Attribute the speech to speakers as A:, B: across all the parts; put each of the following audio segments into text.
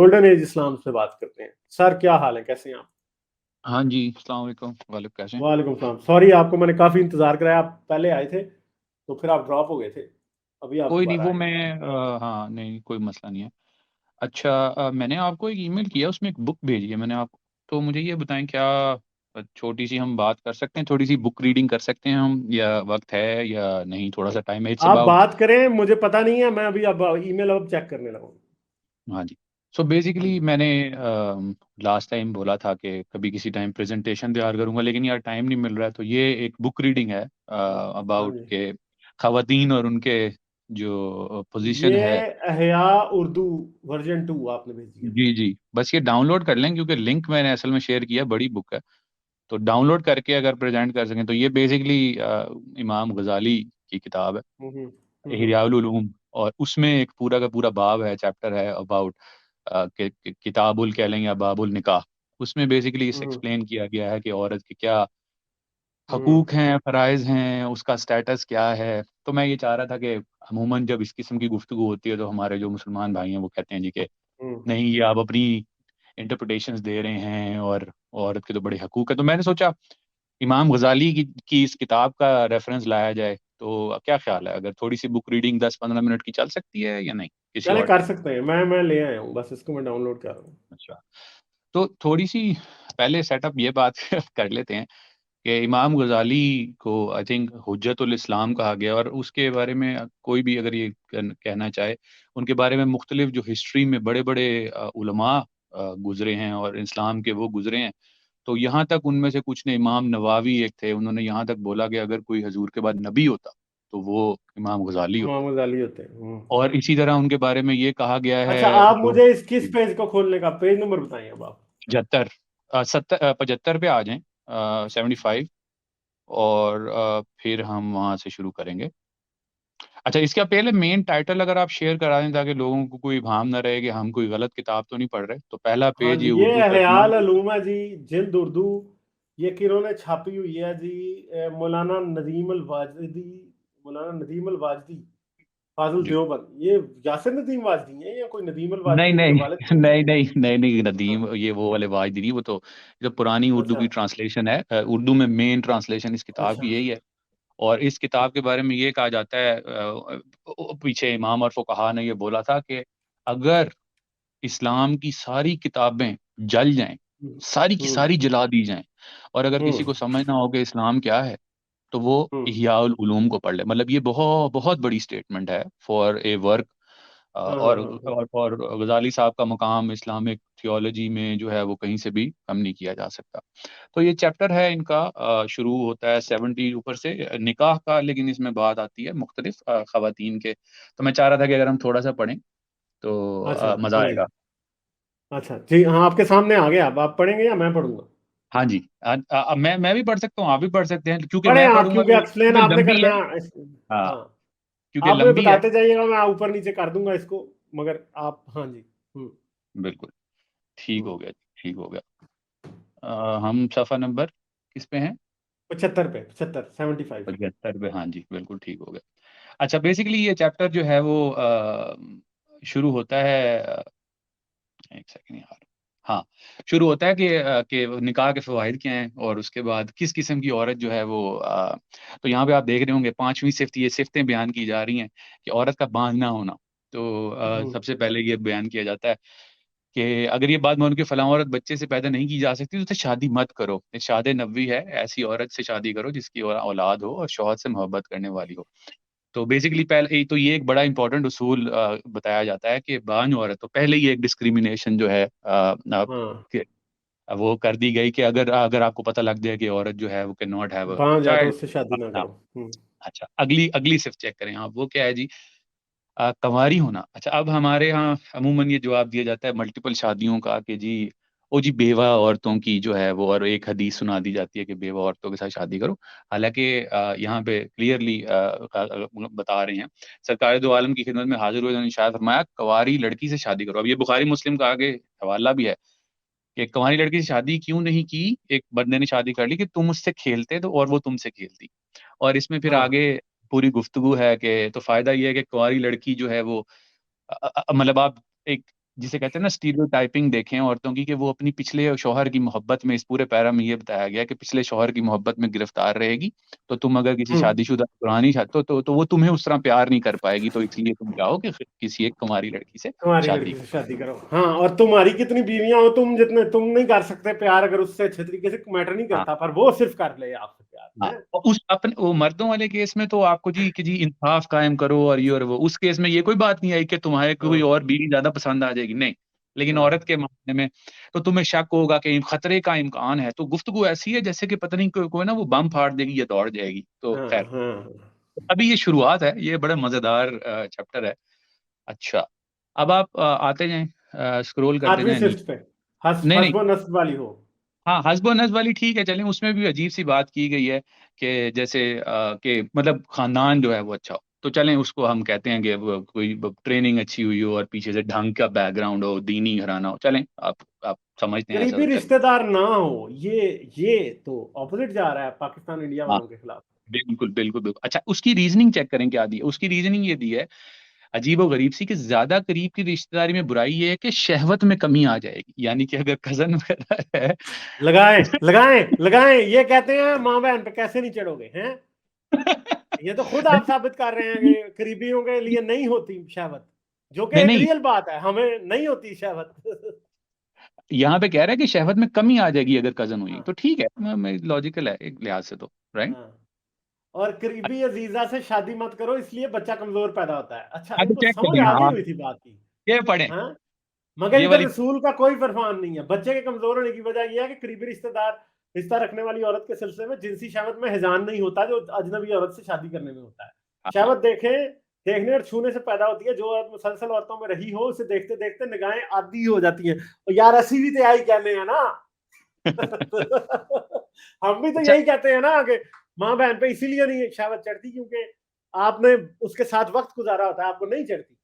A: Golden age इस्लाम से बात करते हैं। सर क्या हाल है, कैसे हैं आप?
B: हाँ जी, अस्सलाम वालेकुम। वालेकुम, कैसे हैं?
A: वालेकुम सलाम। सॉरी आपको मैंने काफी इंतजार कराया, आप पहले आए थे तो फिर आप ड्रॉप हो गए थे, अभी आप
B: कोई नहीं,
A: दोबारा
B: वो
A: आए हैं।
B: मैं हाँ, नहीं कोई मसला नहीं है। अच्छा, मैंने आपको एक ईमेल किया, उसमें एक बुक भेजी है मैंने आपको। तो मुझे ये बताएं, क्या छोटी सी हम बात कर सकते हैं, थोड़ी सी बुक रीडिंग कर सकते हैं हम, या वक्त है या नहीं? थोड़ा सा टाइम है, इट्स
A: आप
B: अबाउट।
A: बात करें, मुझे पता नहीं है, मैं अभी अब ईमेल अब चेक करने लगा हूँ।
B: हाँ जी। सो
A: हाँ
B: बेसिकली
A: जी।
B: मैंने लास्ट टाइम बोला था कि कभी किसी टाइम प्रेजेंटेशन तैयार करूंगा, लेकिन यार टाइम नहीं मिल रहा है। तो ये एक बुक रीडिंग है
A: हाँ
B: अबाउट
A: जी।
B: के खवातीन और उनके जो पोजीशन
A: ये
B: है।
A: अहया उर्दू वर्जन 2 आपने भेजी है।
B: जी जी, बस ये डाउनलोड कर लें, क्योंकि लिंक मैंने असल में शेयर किया, बड़ी बुक है। तो डाउनलोड करके अगर प्रेजेंट कर सकें, तो ये बेसिकली इमाम गजाली की किताब है,
A: हम्म हम्म
B: इह्याउल उलूम। और उसमें एक पूरा का पूरा बाब है, चैप्टर है अबाउट किताबुल कह लें या बाबुल निकाह। उसमें बेसिकली इस
A: हम्म
B: एक्सप्लेन किया गया है कि औरत के क्या
A: हम्म
B: हकूक हैं, फ़राइज़ हैं, उसका स्टेटस क्या है। तो मैं ये चाह रहा था कि अमूमन जब इस किस्म की गुफ्तगू होती है, तो हमारे जो मुसलमान भाई हैं वो कहते हैं जी कि
A: हम्म
B: नहीं, ये आप अपनी इंटरप्रिटेशंस दे रहे हैं, और औरत के तो बड़े हकूक है। तो मैंने सोचा इमाम गजाली की इस किताब का रेफरेंस लाया जाए। तो क्या ख्याल है, अगर थोड़ी सी बुक रीडिंग 10-15 मिनट की चल सकती है या नहीं, किसी
A: चले
B: और
A: कर
B: टाइम?
A: सकते हैं, मैं ले आया हूँ, बस इसको मैं डाउनलोड कर रहा हूँ।
B: अच्छा, तो थोड़ी सी पहले सेटअप ये बात कर लेते हैं कि इमाम गजाली को आई थिंक हुज्जतुल इस्लाम कहा गया, और उसके बारे में कोई भी अगर ये कहना चाहे, उनके बारे में मुख्तलिफ जो हिस्ट्री में बड़े बड़े उलमा गुजरे हैं और इस्लाम के वो गुजरे हैं। तो यहाँ तक उनमें से कुछ ने, इमाम नवावी एक थे, उन्होंने यहाँ तक बोला कि अगर कोई हजूर के बाद नबी होता तो वो इमाम गजाली होते।
A: मोहम्मद अली होते हैं।
B: और इसी तरह उनके बारे में ये कहा गया
A: अच्छा,
B: है
A: आप
B: जो
A: मुझे इस किस पेज को खोलने का पेज नंबर बताइए अब आप।
B: 75 75 पे आ जाएं, 75। और फिर हम वहाँ से शुरू करेंगे। अच्छा, इसका पहले मेन टाइटल अगर आप शेयर करा दें, ताकि लोगों को कोई भाम ना रहे कि हम कोई गलत किताब तो नहीं पढ़ रहे। तो पहला
A: हाँ
B: पेज
A: जी,
B: ये
A: ये
B: उर्दू
A: हयाल
B: तरजुमा।
A: अलूम है जी, जिल्द उर्दू। ये किन्होंने छापी हुई है जी? मौलाना नदीम अल वाजदी। मौलाना नदीम अल वाजदी, फाजुल
B: जी,
A: देवबंद। ये यासिर नदीम वाजदी है या कोई नदीम अल
B: नहीं
A: वाजदी
B: नहीं,
A: इनके वालिद थे?
B: नहीं नहीं नहीं नहीं,
A: हाँ।
B: नदीम ये वो वाले वाजदी नहीं, वो तो ये तो पुरानी उर्दू
A: अच्छा
B: की ट्रांसलेशन है। उर्दू में मेन ट्रांसलेशन इस किताब
A: अच्छा।
B: की यही है। और इस किताब के बारे में ये कहा जाता है, पीछे इमाम और फुकहा ने ये बोला था कि अगर इस्लाम की सारी किताबें जल जाएं,
A: हम्म
B: सारी की
A: हम्म
B: सारी जला दी जाएं, और अगर किसी
A: हम्म
B: को समझना हो कि इस्लाम क्या है, तो वो
A: हम्म,
B: इह्याउल उलूम को पढ़ ले। मतलब ये बहुत बहुत बड़ी स्टेटमेंट है फॉर ए वर्क।
A: हाँ
B: और
A: हाँ।
B: और गजाली साहब का मुकाम इस्लामिक थियोलॉजी में जो है वो कहीं से भी कम नहीं किया जा सकता। तो ये चैप्टर है इनका, शुरू होता है 70 ऊपर से निकाह का, लेकिन इसमें बात आती है मुख्तलिफ खवातीन के। तो मैं चाह रहा था कि अगर हम थोड़ा सा पढ़ें तो
A: अच्छा।
B: मज़ा
A: हाँ जी।
B: आएगा।
A: अच्छा जी, हाँ आपके सामने आ गया। अब आप पढ़ेंगे या मैं पढ़ूंगा?
B: हाँ जी। मैं भी पढ़ सकता हूँ, आप भी पढ़ सकते हैं, क्योंकि
A: पढ़े
B: मैं
A: आप,
B: पढ़ूंगा
A: क्योंकि
B: तो
A: एक्सप्लेन
B: क्योंकि
A: आपने
B: लंबी है।
A: करना है
B: हाँ,
A: हाँ।
B: क्योंकि
A: आप मुझे
B: लंबी है।
A: बताते जाइएगा, मैं ऊपर नीचे कर दूंगा इसको। मगर आप, हाँ जी।
B: बिल्कुल, ठीक
A: हम्म।
B: हो गया, ठीक हो गया। हम सफ़ा नंबर किस पे हैं?
A: 75 पे, 75, 75।
B: 75 पे, हाँ जी, बिल्कुल ठीक हो गया। अच्छा, बेसिकली ये चैप्टर जो है वो शुरू होता है, एक सेकंड यार। हाँ, शुरू होता है कि निकाह के फ़वाइद क्या हैं, और उसके बाद किस किस्म की औरत जो है वो तो यहाँ पे आप देख रहे होंगे 5वीं सिफ्त, ये सिफ्तें बयान की जा रही हैं कि औरत का बांझना होना। तो
A: हम्म
B: सबसे पहले ये बयान किया जाता है कि अगर ये बात मानो कि फलां औरत बच्चे से पैदा नहीं की जा सकती, तो उससे शादी मत करो। इरशाद नबवी है, ऐसी औरत से शादी करो जिसकी औलाद हो और शौहर से मोहब्बत करने वाली हो। तो बेसिकली पहले तो ये एक बड़ा इंपॉर्टेंट उसूल बताया जाता है कि बांझ औरत, तो पहले ही एक डिस्क्रिमिनेशन जो है
A: हाँ।
B: कि वो कर दी गई कि अगर अगर आपको पता लग जाए कि औरत जो है वो कैन नॉट हैव अ
A: बांझ है तो
B: चाइल्ड।
A: उससे शादी ना
B: हाँ।
A: करो।
B: अच्छा, अगली अगली सिर्फ चेक करें आप, वो क्या है जी? कंवारी होना। अच्छा, अब हमारे यहाँ अमूमन ये जवाब दिया जाता है मल्टीपल शादियों का कि जी, ओ जी बेवा औरतों की जो है वो, और एक हदीस सुना दी जाती है कि बेवा औरतों के साथ शादी करो। हालांकि यहाँ पे क्लियरली बता रहे हैं, सरकार दो आलम की खिदमत में हाजिर हुए, उन्होंने शायद फरमाया कंवारी लड़की से शादी करो। अब ये बुखारी मुस्लिम का आगे हवाला भी है कि कंवारी लड़की से शादी क्यों नहीं की। एक बंदे ने शादी कर ली कि तुम उससे खेलते तो, और वो तुमसे खेलती। और इसमें फिर
A: हाँ
B: आगे पूरी गुफ्तगू है कि तो फायदा ये है कि कुंवारी लड़की जो है वो मतलब आप एक जिसे कहते हैं ना स्टीरियोटाइपिंग देखें औरतों की, कि वो अपनी पिछले शौहर की मोहब्बत में, इस पूरे पैरा में ये बताया गया कि पिछले शौहर की मोहब्बत में गिरफ्तार रहेगी, तो तुम अगर किसी
A: हम्म।
B: शादीशुदा पुरानी तो वो तुम्हें उस तरह प्यार नहीं कर पाएगी, तो इसलिए तुम चाहो कि किसी एक कुंवारी लड़की से
A: तुम्हारी
B: शादी
A: लड़की से शादी करो, हाँ, और तुम्हारी कितनी बीवियां हो, तुम जितने तुम नहीं कर सकते प्यार, अगर उससे अच्छे तरीके से मैटर नहीं
B: हाँ
A: करता, पर वो सिर्फ कर ले आपसे
B: हाँ।
A: प्यार है।
B: और उस अपने वो मर्दों वाले केस में तो आपको जी कि जी इंसाफ कायम करो और ये और वो, उस केस में ये कोई बात नहीं आई कि तुम्हारे कोई
A: हाँ
B: और बीवी ज्यादा पसंद आ जाएगी, नहीं। लेकिन
A: हाँ
B: औरत के मामले में तो तुम्हें शक होगा कि खतरे का इम्कान है, तो गुफ्तगू ऐसी है जैसे कि पता नहीं कोई ना वो बम फाड़ देगी या दौड़ जाएगी, तो
A: हाँ
B: खैर।
A: हाँ।
B: अभी ये शुरुआत है, ये बड़ा मजेदार चैप्टर है। अच्छा, अब आप आते जाएं, स्क्रॉल करते
A: 7वीं
B: जाएं
A: शिफ्ट
B: नीचे।
A: पे
B: नहीं नहीं,
A: हस्बो नस्ब वाली हो।
B: हाँ हस्बैंड वाइफ वाली ठीक है, चलें, उसमें भी अजीब सी बात की गई है कि जैसे कि मतलब खानदान जो है वो अच्छा हो, तो चलें उसको हम कहते हैं कि वो कोई ट्रेनिंग अच्छी हुई हो और पीछे से ढंग का बैकग्राउंड हो, दीनी घराना हो, चलें आप समझते हैं ऐसा
A: करीबी
B: तो चलें।
A: रिश्तेदार ना हो, ये तो ऑपोजिट जा रहा है पाकिस्तान इंडिया
B: हाँ
A: वालों के खिलाफ।
B: बिल्कुल बिल्कुल बिल्कुल। अच्छा, उसकी रीजनिंग चेक करें क्या दी है। उसकी रीजनिंग ये दी है अजीब और गरीब सी, कि ज्यादा करीब की रिश्तेदारी में बुराई ये है कि शहवत में कमी आ जाएगी, यानी कि अगर कजन वगैरह है
A: लगाएं लगाएं लगाएं, ये कहते हैं माँ बहन पे कैसे नहीं चढ़ोगे हैं। ये तो खुद आप साबित कर रहे हैं कि करीबियों के लिए नहीं होती शहवत, जो कि
B: नहीं
A: एक
B: नहीं,
A: रियल बात है, हमें नहीं होती शहवत।
B: यहाँ पे कह रहा है कि शहवत में कमी आ जाएगी अगर कजन हुई,
A: हाँ
B: तो ठीक है, मैं लॉजिकल है एक लिहाज से तो, राइट।
A: हाँ। और करीबी अजीजा से शादी मत करो, इसलिए बच्चा कमजोर पैदा होता है। अच्छा,
B: हाँ तो
A: इनको
B: चेक
A: समझ
B: करें,
A: आ गई
B: हाँ
A: हुई थी बात की।
B: ये पढ़ें,
A: हाँ, मगर
B: ये
A: इधर
B: वाली।
A: रसूल का कोई फरमान नहीं है। बच्चे के कमजोर होने की वजह यह है कि करीबी रिश्तेदार रिश्ता रखने वाली औरत के सिलसिले में जिनसी शहवत में हिजान नहीं होता, जो अजनबी औरत से शादी करने में होता है।
B: हाँ
A: शहवत देखने और छूने से पैदा होती है। जो औरत मुसलसल औरतों में रही हो, उसे देखते देखते निगाहें आदी हो जाती हैं। और यार ऐसी भी तो यही कहने हैं ना। हम भी तो
B: अच्छा
A: यही कहते हैं ना कि माँ बहन पे इसीलिए नहीं शहवत चढ़ती क्योंकि आपने उसके साथ वक्त गुजारा होता है, आपको नहीं चढ़ती।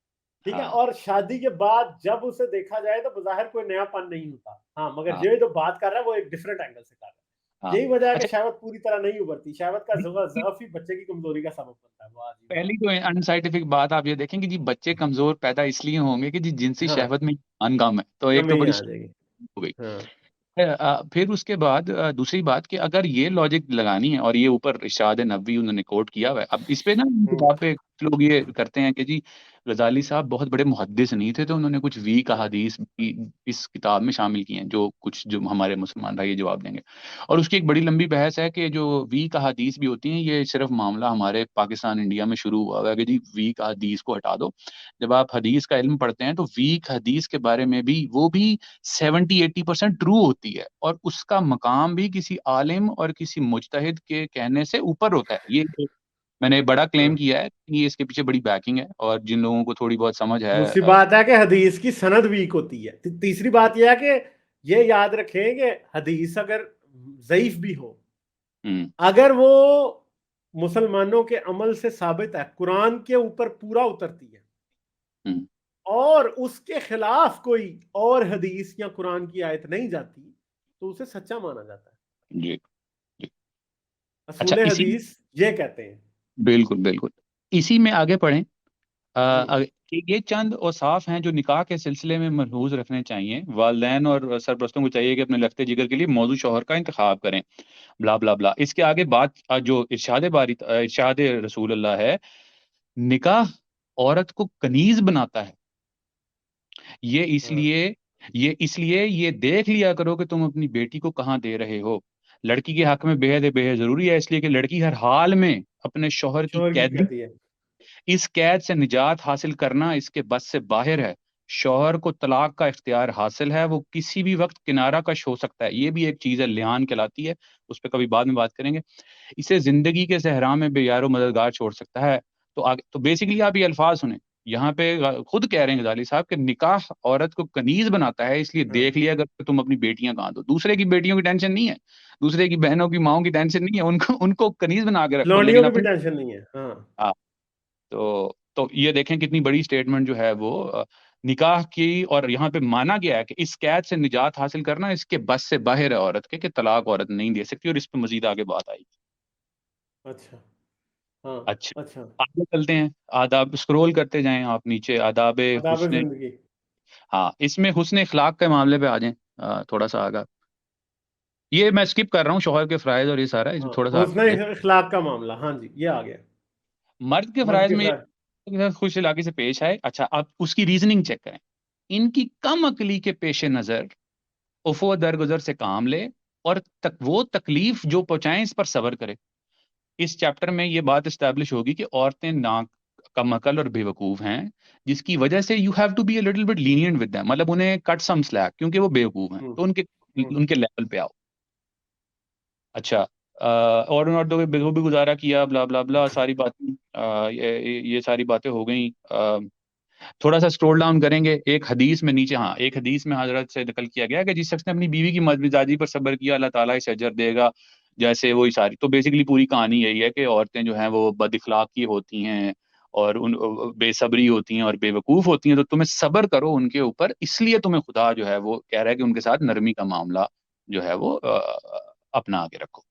A: ठीक है,
B: हाँ
A: और शादी के बाद जब उसे देखा जाए तो बज़ाहिर कोई नयापन नहीं होता। हाँ, मगर
B: हाँ
A: ये जो बात कर रहा है वो एक डिफरेंट एंगल से कर रहा है।
B: हाँ।
A: यही वजह है कि
B: अच्छा,
A: शहवत पूरी तरह नहीं उभरती। शहवत का
B: ये
A: ज़अफ़ ही बच्चे की कमजोरी का सबब बनता है। वाह जी वाह।
B: पहली तो अनसाइंटिफिक बात आप ये देखें कि जी बच्चे कमजोर पैदा इसलिए होंगे कि जी जिनसी
A: हाँ,
B: शहवत में अनकम है, तो एक तो
A: कमी
B: बड़ी
A: आ जाएगी।
B: हो गई।
A: हाँ।
B: फिर उसके बाद दूसरी बात कि अगर ये लॉजिक लगानी है, और ये ऊपर इरशाद नबवी उन्होंने कोट किया हुआ है, अब इस पे ना
A: हम्म,
B: किताब पे कुछ लोग ये करते हैं कि जी गजाली साहब बहुत बड़े मुहद्दिस नहीं थे, तो उन्होंने कुछ वीक
A: हाँ,
B: अहादीस भी इस किताब में शामिल की हैं, जो कुछ जो हमारे मुसलमान भाई ये जवाब देंगे। और उसकी एक बड़ी लंबी बहस है कि जो वीक अहादीस भी होती हैं, ये सिर्फ मामला हमारे पाकिस्तान इंडिया में शुरू हुआ है कि जी वीक अहादीस को हटा दो। जब आप हदीस का इल्म पढ़ते हैं तो वीक हदीस के बारे में भी वो भी 70-80% ट्रू होती है, और उसका मकाम भी किसी आलिम और किसी मुजतहिद के कहने से ऊपर होता है। ये मैंने बड़ा क्लेम
A: हाँ।
B: किया है, ये इसके पीछे बड़ी बैकिंग है, और जिन लोगों को थोड़ी बहुत समझ है
A: दूसरी बात है कि हदीस की सनद वीक होती है। तीसरी बात यह है कि ये याद रखें कि हदीस अगर ज़ईफ भी हो,
B: हम्म
A: अगर वो मुसलमानों के अमल से साबित है, कुरान के ऊपर पूरा उतरती है,
B: हम्म
A: और उसके खिलाफ कोई और हदीस या कुरान की आयत नहीं जाती, तो उसे सच्चा माना जाता है।
B: जी जी। अच्छा,
A: असूल
B: इसी
A: हदीस ये कहते हैं।
B: बिल्कुल बिल्कुल, इसी में आगे पढ़ें।
A: हम्म।
B: कि ये चंद औसाफ हैं जो निकाह के सिलसिले में मलहूज रखने चाहिए। वालिदैन और सरपरस्तों को चाहिए कि अपने लफ्ते जिगर के लिए मौजू शौहर का इंतखाब करें, ब्ला ब्ला ब्ला। इसके आगे बात जो इरशाद रसूल अल्लाह है, निकाह औरत को कनीज बनाता है। ये
A: हाँ,
B: इसलिए ये देख लिया करो कि तुम अपनी बेटी को कहाँ दे रहे हो। लड़की के हक में बेहद बेहद जरूरी है, इसलिए कि लड़की हर हाल में अपने शौहर की
A: शोहर की
B: कैदी,
A: कहती है।
B: इस कैद से निजात हासिल करना इसके बस से बाहर है। शौहर को तलाक का इख्तियार हासिल है, वो किसी भी वक्त किनारा कश हो सकता है। ये भी एक चीज़ है, लिहान कहलाती है, उस पर कभी बाद में बात करेंगे। इसे जिंदगी के सहरा में बेयारो मददगार छोड़ सकता है। तो आगे तो बेसिकली आप ये अल्फाज सुने, यहाँ पे खुद कह रहे हैं गजाली साहब कि निकाह औरत को कनीज बनाता है, इसलिए
A: हाँ,
B: देख लिया अगर तुम अपनी बेटियां कहाँ दो। दूसरे की बेटियों की टेंशन नहीं है, दूसरे की बहनों की माओं की टेंशन नहीं है, उनको उनको कनीज बना के रखो,
A: लौंडियों
B: लेकिन
A: की भी
B: अपनी।
A: टेंशन नहीं है। हाँ।
B: तो ये देखें कितनी बड़ी स्टेटमेंट जो है वो निकाह की, और यहाँ पे माना गया है कि इस कैद से निजात हासिल करना इसके बस से बाहर है औरत के, कि तलाक औरत नहीं दे सकती, और इस पे मजीद आगे बात आएगी।
A: अच्छा। हाँ।
B: अच्छा,
A: अच्छा।
B: आगे चलते हैं, आदाब स्क्रॉल करते जाएं आप नीचे, आदाब
A: आदाब
B: हुस्न
A: जिंदगी।
B: हाँ, इसमें हुस्न इखलाक के मामले पे आ जाएं, थोड़ा सा आगे। ये मैं स्किप कर रहा हूँ शौहर के फ़राइज़ और ये सारा, इसमें
A: हाँ,
B: थोड़ा सा
A: हुस्न
B: आगे आ जाए।
A: इखलाक का मामला, हाँ जी, ये आ गया।
B: मर्द के
A: मर्द
B: फ़राइज़
A: के
B: में ये
A: खिलाफ।
B: के साथ खुश इलाके से पेश आए। अच्छा, अब उसकी रीजनिंग चेक करें। इनकी कम अकली के पेश नज़र उफ़ो दरगुजर से काम ले, और वो तकलीफ जो पहुंचाएं इस पर सब्र करे। इस चैप्टर में ये बात इस्टेब्लिश होगी कि औरतें ना कम अकल और बेवकूफ हैं, जिसकी वजह से you have to be a little bit lenient with them, मतलब उन्हें कट सम स्लैक, क्योंकि वो बेवकूफ हैं,
A: हम्म।
B: तो उनके
A: हम्म।
B: उनके लेवल पे आओ। अच्छा, और उन औरतों के बेगू भी गुजारा किया, ब्ला ब्ला ब्ला, सारी बातें, ये सारी बातें हो गई। थोड़ा सा स्क्रॉल डाउन करेंगे, एक हदीस में नीचे, हाँ, एक हदीस में हजरत से नकल किया गया कि जिस शख्स ने अपनी बीवी की मदमिजाजी पर सब्र किया, अल्लाह ताला इसे अजर देगा जैसे वही सारी। तो बेसिकली पूरी कहानी यही है कि औरतें जो हैं वो बद इखलाकी होती हैं, और उन बेसब्री होती हैं और बेवकूफ होती हैं, तो तुम्हें सब्र करो उनके ऊपर, इसलिए तुम्हें खुदा जो है वो कह रहा है कि उनके साथ नरमी का मामला जो है वो अपना के रखो।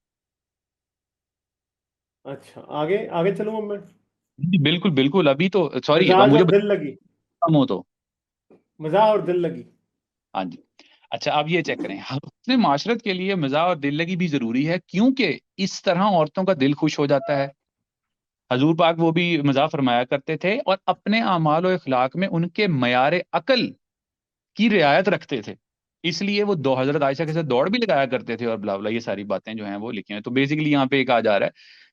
A: अच्छा, आगे आगे चलूँ अब मैं।
B: जी, बिल्कुल बिल्कुल, अभी तो सॉरी,
A: मिजाज
B: मुझे
A: और दिल लगी।
B: कम हो तो।
A: मिजाज और दिल लगी।
B: हाँ जी। अच्छा, अब ये चेक करें, अपने माशरत के लिए मज़ा और दिल लगी भी जरूरी है, क्योंकि इस तरह औरतों का दिल खुश हो जाता है। हजूर पाक वो भी मज़ा फरमाया करते थे, और अपने आमाल और इखलाक में उनके मयार अकल की रियायत रखते थे, इसलिए वो दो हजरत आयशा के साथ दौड़ भी लगाया करते थे, और ब्ला ब्ला, ये सारी बातें जो हैं वो लिखी हैं। तो बेसिकली यहाँ पे एक आ जा रहा है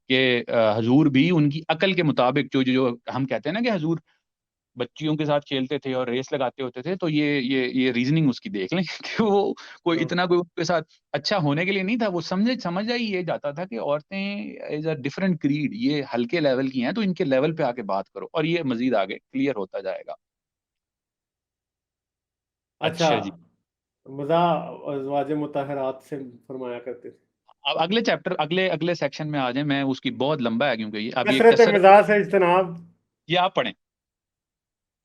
B: कि हजूर भी उनकी अकल के मुताबिक, जो हम कहते हैं ना कि हजूर बच्चियों के साथ खेलते थे और रेस लगाते होते थे, तो ये रीजनिंग उसकी देख लें कि वो कोई
A: हाँ।
B: इतना कोई उनके साथ अच्छा होने के लिए नहीं था, वो समझ ही ये जाता था कि औरतें इज अ डिफरेंट क्रीड, ये हल्के लेवल की हैं, तो इनके लेवल पे आके बात करो, और ये मजीद आगे क्लियर होता जाएगा।
A: अच्छा,
B: अच्छा जी।
A: मजा अज़वाज मुतहरात से फरमाया करते थे।
B: अब अगले चैप्टर, अगले अगले सेक्शन में आ जाए, मैं उसकी बहुत लंबा है क्योंकि ये अब ये
A: कसरत
B: कसरत,
A: मिजाज से इज्तनाब।
B: ये आप पढ़ें।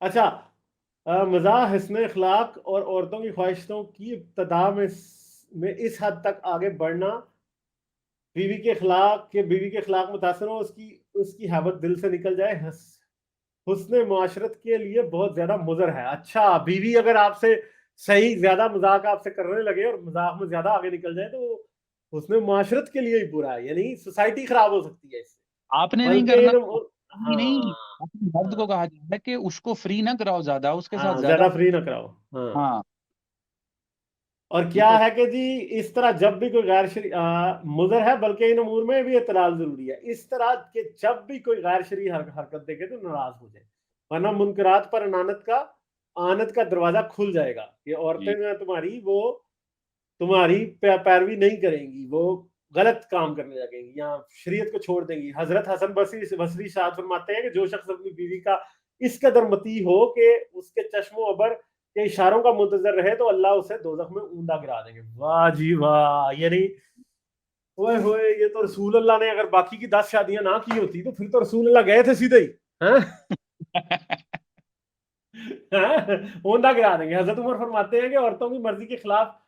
A: अच्छा, मज़ाह हस्न अखलाक और औरतों की ख्वाहिशों की इब्तदा में इस हद तक आगे बढ़ना, बीवी के अखलाक मुतासर हो, उसकी उसकी हैबत दिल से निकल जाए, हुस्न मुआशरत के लिए बहुत ज्यादा मुज़र है। अच्छा, बीवी अगर आपसे सही ज्यादा मजाक आपसे करने लगे और मजाक में ज्यादा आगे निकल जाए, तो हुस्न मुआशरत के लिए ही बुरा है, यानी सोसाइटी खराब हो सकती है इससे।
B: आपने नहीं
A: बल्कि
B: करना, नहीं नहीं,
A: हाँ।
B: अपने मर्द को
A: हाँ।
B: कहा जाता है कि उसको फ्री ना कराओ ज्यादा, उसके साथ
A: हाँ,
B: ज्यादा।
A: ज्यादा फ्री ना कराओ। हाँ।
B: हाँ,
A: और क्या
B: ठीक है।
A: है कि जी, इस तरह जब भी कोई गैर शरी मुज़र है, बल्कि इन अमूर में भी इतलाल जरूरी है, इस तरह के जब भी कोई गैर शरी हरकत देखे तो नाराज हो जाए, वरना मुनकरात पर आनत का दरवाजा खुल जाएगा। ये औरतें
B: जी
A: जो है तुम्हारी, वो तुम्हारी पैरवी नहीं करेंगी, वो गलत काम करने लगेंगी या शरीयत को छोड़ देंगी। हजरत हसन बसरी बसरी शाद फरमाते हैं कि जो शख्स अपनी बीवी का इस कदर मती हो कि उसके चश्मो अबर के इशारों का मुंतजर रहे, तो अल्लाह उसे दोजख में ऊंधा गिरा देंगे। वाह जी वाह, यानी ओए होए, ये तो रसूल अल्लाह ने अगर बाकी की 10 शादियां ना की होती, तो फिर तो रसूल अल्लाह गए थे सीधे ही। हैं? ऊंधा गिरा देंगे। हजरत उमर फरमाते हैं कि औरतों की मर्जी के खिलाफ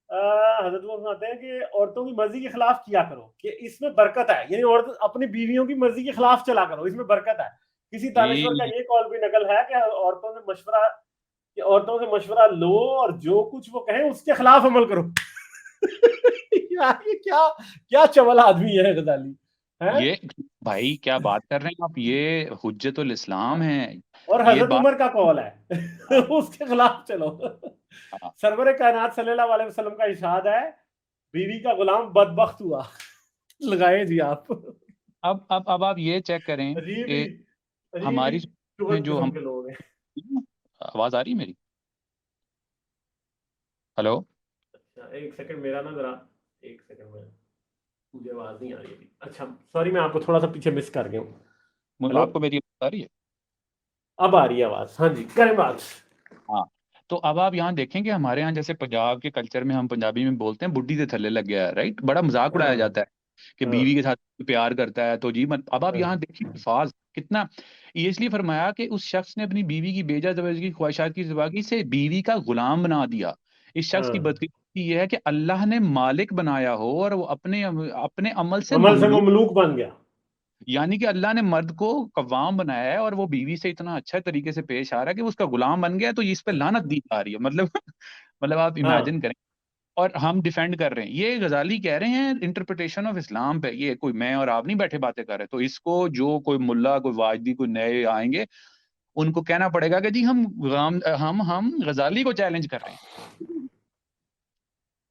A: हजरत उमर फरमाते हैं कि औरतों की मर्जी के खिलाफ किया करो, कि इसमें बरकत है, यानी औरत अपनी बीवियों की मर्जी के खिलाफ चला करो, इसमें बरकत है। किसी दानिश्वर का
B: जी।
A: ये कॉल भी नकल है कि औरतों से मशवरा लो और जो कुछ वो कहें उसके खिलाफ अमल करो। यार, ये क्या क्या चवल आदमी है गजाली है।
B: ये भाई क्या बात कर रहे हैं आप, ये हुज्जतुल इस्लाम है।
A: और
B: ये
A: हजरत
B: बात,
A: उमर का कॉल है।
B: हाँ,
A: उसके खिलाफ चलो।
B: हाँ।
A: सरवर कायनात सल्लल्लाहु अलैहि वसल्लम का इरशाद है, बीवी का गुलाम बदबख्त हुआ। लगाए जी आप।
B: अब आप ये चेक करें
A: अजीब ही
B: कि
A: अजीब ही
B: हमारी में
A: चुगत
B: जो
A: किस्म
B: हम,
A: के लोग हैं।
B: आवाज आ रही है मेरी? हेलो?
A: अच्छा, एक सेकंड मेरा ना जरा, एक सेकंड में, मुझे आवाज नहीं आ रही अभी। अच्छा, सॉरी, मैं आपको थोड़ा सा पीछे मिस कर गया हूँ। हेलो,
B: आपको मेरी आवाज आ रही है?
A: अब आ रही है आवाज। हाँ जी, करें बात।
B: हाँ। तो अब आप यहाँ देखें कि हमारे यहाँ जैसे पंजाब के कल्चर में हम पंजाबी में बोलते हैं बुड्ढी से थल्ले लग गया है, राइट, बड़ा मजाक उड़ाया
A: हाँ।
B: जाता है कि
A: हाँ।
B: बीवी के साथ प्यार करता है तो जी मत। अब आप यहाँ
A: हाँ।
B: देखिए अल्फाज कितना, ये इसलिए फरमाया कि उस शख्स ने अपनी बीवी की बेजा जबरदस्ती की ख्वाहिशात की ज़िंदगी से बीवी का गुलाम बना दिया। इस शख्स की
A: हाँ।
B: बदकिस्मती ये है कि अल्लाह ने मालिक बनाया हो और वो अपने अपने अमल से
A: अमल से
B: ममलूक।
A: ममलूक बन गया।
B: यानी कि अल्लाह ने मर्द को कव्वाम बनाया है और वो बीवी से इतना अच्छा तरीके से पेश आ रहा है कि वो उसका गुलाम बन गया, तो इस पे लानत दी जा रही है, मतलब मतलब आप
A: हाँ।
B: इमेजिन करें। और हम डिफेंड कर रहे हैं, ये गजाली कह रहे हैं इंटरप्रिटेशन ऑफ इस्लाम पे, ये कोई मैं और आप नहीं बैठे बातें कर रहे। तो इसको जो कोई मुल्ला, कोई वाजदी, कोई नए आएंगे, उनको कहना पड़ेगा कि जी हम गजाली को चैलेंज कर रहे हैं।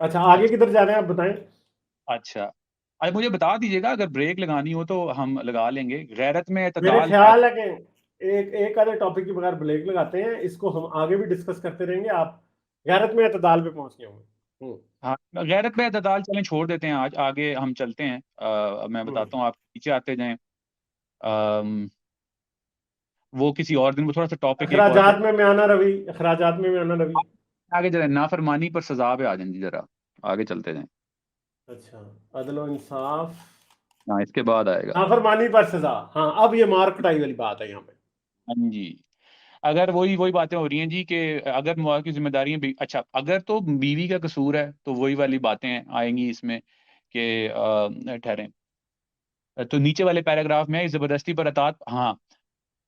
A: अच्छा, आगे किधर जा रहे हैं आप बताएं।
B: अच्छा, आज मुझे बता दीजिएगा, अगर ब्रेक लगानी हो तो हम लगा लेंगे। गैरत में
A: मेरे
B: एतदाल है।
A: ख्याल है कि एक एक आधे टॉपिक के बगैर ब्रेक लगाते हैं, इसको हम आगे भी डिस्कस करते रहेंगे। आप गैरत में एतदाल पे पहुंच गए होंगे।
B: हाँ, गैरत में एतदाल चलें, छोड़ देते हैं, आज आगे हम चलते हैं। मैं
A: हम्म।
B: बताता हूँ, आप पीछे आते जाएं। अम, वो किसी और दिन, वो थोड़ा सा टॉपिक एक और
A: अखराजात में म्याना रवि, अखराजात में म्याना रवि।
B: आगे चलें, नाफरमानी पर सजा पे आ जाएं जी, जरा आगे चलते जाएं।
A: अच्छा, अदल और इंसाफ,
B: हाँ, इसके बाद आएगा।
A: नाफरमानी पर सजा। हाँ, अब ये मार कटाई वाली बात है यहाँ पे।
B: हाँ जी। अगर वही वही बातें हो रही हैं जी, कि अगर मुआ की जिम्मेदारियां अच्छा, अगर तो बीवी का कसूर है तो वही वाली बातें आएंगी इसमें कि ठहरें। तो नीचे वाले पैराग्राफ में जबरदस्ती पर अतात, हाँ,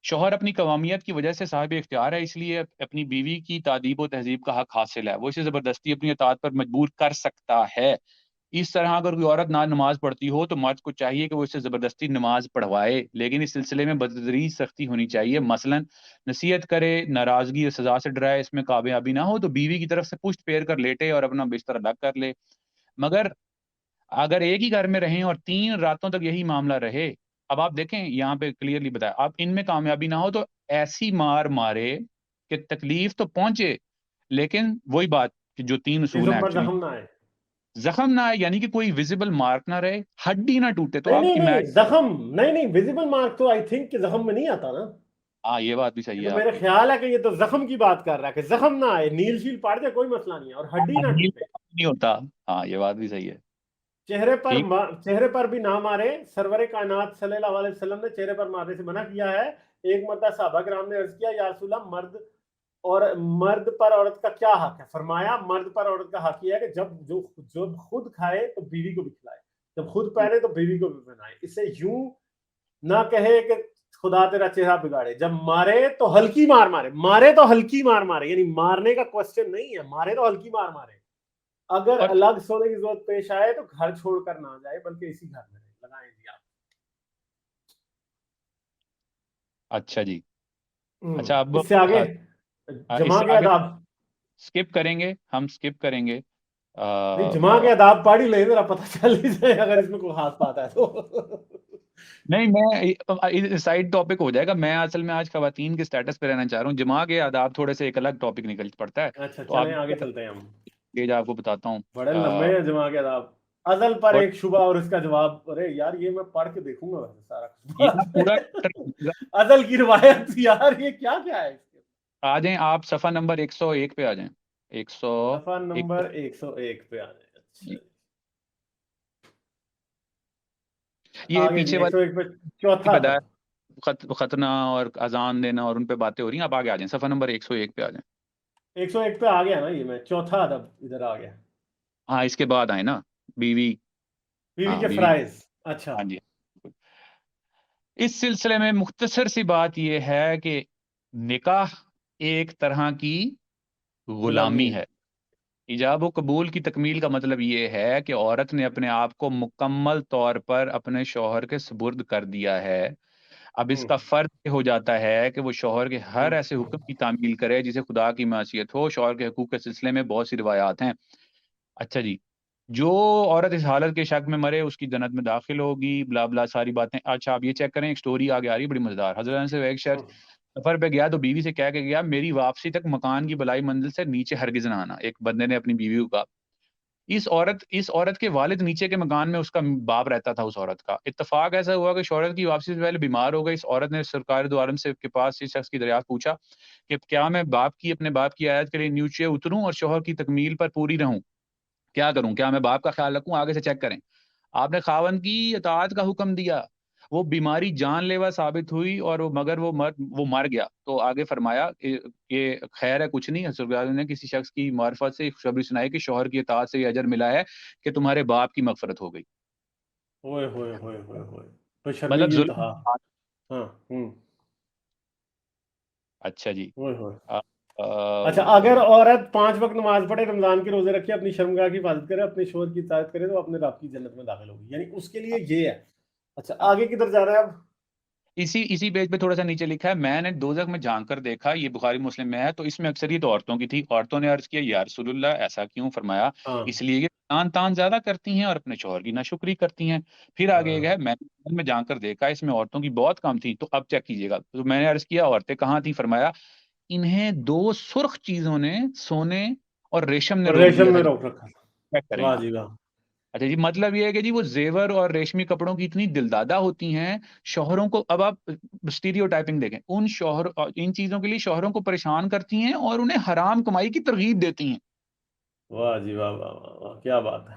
B: शौहर अपनी कवामियत की वजह से साहिब इख्तियार है, इसलिए अपनी बीवी की तादीब व तहजीब का हक हासिल है, वो इसे जबरदस्ती अपनी अतात पर मजबूर कर सकता है। इस तरह अगर कोई औरत ना नमाज पढ़ती हो तो मर्द को चाहिए कि वो इसे जबरदस्ती नमाज पढ़वाए, लेकिन इस सिलसिले में बतदरीज सख्ती होनी चाहिए। मसलन नसीहत करे, नाराजगी और सजा से डराए, इसमें कामयाबी ना हो तो बीवी की तरफ से पुश्त फेर कर लेटे और अपना बिस्तर अलग कर ले। मगर अगर एक ही घर में रहें और 3 रातों तक यही मामला रहे, अब आप देखें यहाँ पे क्लियरली बताया, अब इनमें कामयाबी ना हो तो ऐसी मार मारे कि तकलीफ तो पहुंचे, लेकिन वही बात कि जो 3 उसूल हैं
A: जिस्म पर
B: एक्चुअली,
A: जख्म ना आए।
B: जख्म ना आए, यानी कि कोई विजिबल मार्क ना रहे, हड्डी ना टूटे, तो
A: नहीं
B: आप
A: नहीं नहीं,
B: इमेजिन।
A: जख्म, नहीं नहीं, विजिबल मार्क तो आई थिंक कि जख्म में नहीं आता ना।
B: हाँ, ये बात भी सही
A: ये
B: है
A: तो मेरे
B: आपकी।
A: ख्याल है कि ये तो जख्म की बात कर रहा है कि जख्म ना आए, नील शील पड़ जाए कोई मसला नहीं है, और हड्डी ना
B: नील
A: टूटे।
B: नहीं होता। हाँ, ये बात भी सही है। ठीक।
A: चेहरे पर भी ना मारे। सरवर कायनात सल्लल्लाहु अलैहि वसल्लम ने चेहरे पर मारने से मना किया है। एक मरतबा सहाबा किराम ने अर्ज किया, या रसूल अल्लाह, मर्द पर औरत का क्या हक है? फरमाया, मर्द पर औरत का हक यह है कि जो खुद खाए तो बीवी को भी खिलाए, जब खुद पहने तो बीवी को भी पहनाए। इसे यूं ना कहे कि खुदा तेरा चेहरा बिगाड़े, जब मारे तो हल्की मार मारे, मारे तो हल्की मार मारे, यानी मारने का क्वेश्चन नहीं है, मारे तो हल्की मार मारे। अगर
B: और
A: अलग सोने की जरूरत पेश आए तो घर छोड़कर ना जाए, बल्कि इसी घर में रहे। लगाएं जी आप।
B: अच्छा जी। अच्छा, अब
A: इससे आगे जमा
B: इससे
A: के
B: आगे
A: आदाब।
B: स्किप करेंगे, हम स्किप करेंगे।
A: नहीं, जमा के आदाब पढ़ ही ले, जरा पता चल ही जाए अगर इसमें कोई खास बात है तो।
B: नहीं, मैं साइड टॉपिक हो जाएगा, मैं असल में आज खवातीन के स्टेटस पे रहना चाह रहा हूँ। जमा के आदाब थोड़े से एक अलग टॉपिक निकल पड़ता है,
A: अच्छा,
B: तो
A: चलें
B: आप
A: आगे चलते हैं हम।
B: पेज आपको बताता हूँ।
A: बड़े लंबे हैं जमा के आदाब। अजल पर
B: और
A: एक शुबा और इसका जवाब। अरे यार, ये मैं पढ़ के देखूंगा वैसे सारा
B: ये ना पूरा
A: कुछ। अजल की रिवायत यार, ये क्या क्या है इसके?
B: आ जाएं आप, सफा नंबर 101 पे आ जाएं। 100
A: सफा
B: एक
A: नंबर 101 पे आ जाए। अच्छा
B: जी।
A: जी।
B: ये
A: आगे जी,
B: पीछे वाली
A: 101 पे चौथा
B: बता,
A: अदब।
B: खतना और अजान देना और उन पे बातें हो रही हैं, आप आगे आ जाएं, सफा नंबर 101 पे आ जाएं।
A: 101 पे आ गया ना, ये मैं चौथा अदब इधर आ गया।
B: हाँ, इसके बाद आए ना, बीवी।
A: बीवी
B: हाँ,
A: के
B: बीवी।
A: फराइज। अच्छा।
B: हाँ जी। इस सिलसिले में मुख्तसर सी बात यह है कि निकाह एक तरह की
A: गुलामी
B: गुलामी
A: है।
B: है। इजाब व कबूल की तकमील का मतलब ये है कि औरत ने अपने आप को मुकम्मल तौर पर अपने शौहर के सुपुर्द कर दिया है। अब
A: हम्म।
B: इसका फर्ज ये हो जाता है कि वो शौहर के हर
A: हम्म।
B: ऐसे हुक्म की तामील करे जिसे खुदा की मासियत हो। शौहर के हकूक के सिलसिले में बहुत सी रिवायात हैं। अच्छा जी। जो औरत इस हालत के शक में मरे उसकी जन्नत में दाखिल होगी, ब्ला ब्ला सारी बातें। अच्छा, आप ये चेक करें, एक स्टोरी आगे आ रही है बड़ी मजेदार। हजरत से एक शख्स
A: हम्म।
B: सफर पे गया तो बीवी से कह के गया, मेरी वापसी तक मकान की बलाई मंजिल से नीचे हरगिज ना आना। एक बंदे ने अपनी बीवी को कहा। इस औरत के वालिद नीचे के मकान में उसका बाप रहता था। उस औरत का इत्तेफाक ऐसा हुआ कि शौहरत की वापसी से पहले बीमार हो गई। इस औरत ने सरकार दो आलम से के पास इस शख्स की दरियाफ्त पूछा कि क्या मैं अपने बाप की आयत के लिए नीचे उतरूं और शौहर की तकमील पर पूरी रहूं? क्या करूं? क्या मैं बाप का ख्याल रखूं? आगे से चेक करें। आपने खावंद की इताअत का हुक्म दिया, वो बीमारी जानलेवा साबित हुई और वो मर गया। तो आगे फरमाया कि खैर है, कुछ नहीं। हजरत ने किसी शख्स की मार्फत से खुशखबरी सुनाई कि शौहर की इताअत से ये अजर मिला है कि तुम्हारे बाप की मगफरत हो गई।
A: होए होए होए होए होए। तो
B: मतलब
A: शर्मिंदा, हाँ
B: जुल्म।
A: हाँ।
B: अच्छा जी।
A: ओए होए।
B: अ,
A: अच्छा, अगर औरत 5 वक्त नमाज पढ़े, रमजान के रोजे रखे, अपनी शर्मगाह की हिफाजत करे, अपने शोहर की इताअत करे, तो अपने रब की जन्नत में दाखिल होगी, यानी उसके लिए ये है। अच्छा,
B: हाँ,
A: आगे किधर जा रहा है अब?
B: इसी इसी पेज पे थोड़ा सा नीचे लिखा है, मैंने दोजख में झांक कर देखा, ये बुखारी मुस्लिम में है, तो इसमें अक्सरियत औरतों की थी। औरतों ने अर्ज किया, या रसूलुल्लाह, ऐसा क्यों? फरमाया,
A: हाँ
B: इसलिए कि तान तान ज्यादा करती हैं और अपने शौहर की नाशुक्री करती हैं। फिर आगे गए,
A: हाँ।
B: मैंने में झांक कर देखा, इसमें औरतों की बहुत कम थी। तो अब चेक कीजिएगा, तो मैंने अर्ज किया, औरतें कहाँ थी? फरमाया, इन्हें दो सुर्ख चीजों ने, सोने और रेशम ने
A: और
B: रोक
A: रेशम
B: लिया था।
A: में रोक रखा था।
B: चेक करें
A: वाह
B: आप।
A: जी वाह।
B: अच्छा जी, मतलब ये है कि जी वो जेवर और रेशमी कपड़ों की इतनी दिलदादा होती हैं शौहरों को। अब आप स्टीरियोटाइपिंग देखें, उन शौहर, इन चीजों के लिए शौहरों को परेशान करती हैं और उन्हें हराम कमाई की तरगीब देती हैं।
A: वाह जी वाह वाह वाह वाह, क्या बात है।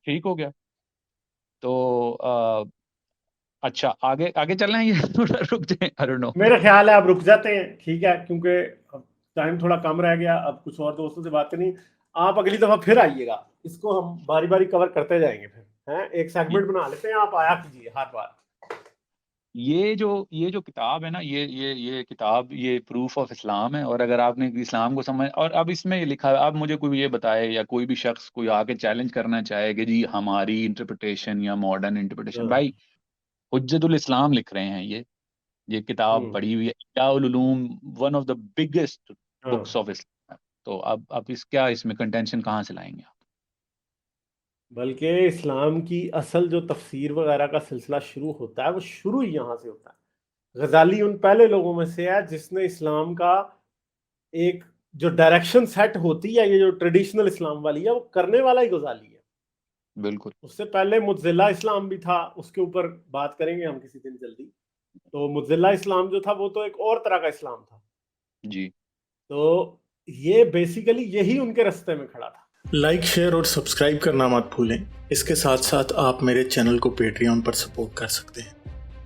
B: ठीक हो गया। तो अच्छा, आगे आगे चलना है, ये थोड़ा रुक जाए, आई डोंट नो।
A: मेरा ख्याल है आप रुक जाते हैं, ठीक है, क्योंकि अब टाइम थोड़ा कम रह गया, अब कुछ और दोस्तों से बात करनी। आप अगली दफा फिर आइएगा, इसको हम बारी बारी कवर करते जाएंगे, फिर हैं एक सेगमेंट बना लेते हैं, आप आया कीजिए हर बार।
B: ये जो किताब है ना, ये किताब, ये प्रूफ ऑफ इस्लाम है। और अगर आपने इस्लाम को समझ, और अब इसमें ये लिखा है, अब मुझे कोई ये बताए या कोई भी शख्स कोई आके चैलेंज करना चाहे कि जी हमारी इंटरप्रिटेशन या मॉडर्न इंटरप्रिटेशन,
A: हाँ,
B: भाई हुज्जतुल इस्लाम लिख रहे हैं ये किताब
A: हम्म,
B: पढ़ी हुई है, इह्याउल उलूम, one of the biggest books
A: हाँ।
B: Of Islam. तो अब इस क्या, इसमें कंटेंशन कहाँ से लाएंगे आप?
A: बल्कि इस्लाम की असल जो तफसीर वगैरह का सिलसिला शुरू होता है, वो शुरू ही यहाँ से होता है। गजाली उन पहले लोगों में से है जिसने इस्लाम का एक जो डायरेक्शन सेट होती है, ये जो ट्रेडिशनल इस्लाम वाली है, वो करने वाला ही गजाली है।
B: बिल्कुल।
A: उससे पहले मुतजिला इस्लाम भी था, उसके ऊपर बात करेंगे हम किसी दिन जल्दी। तो मुतजिला इस्लाम जो था, वो तो एक और तरह का इस्लाम था।
B: जी।
A: तो ये बेसिकली यही उनके रास्ते में खड़ा था।
C: लाइक, शेयर और सब्सक्राइब करना मत भूलें। इसके साथ साथ आप मेरे चैनल को पेट्रियन पर सपोर्ट कर सकते हैं।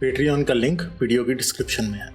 C: पेट्रियन का लिंक वीडियो की डिस्क्रिप्शन में है।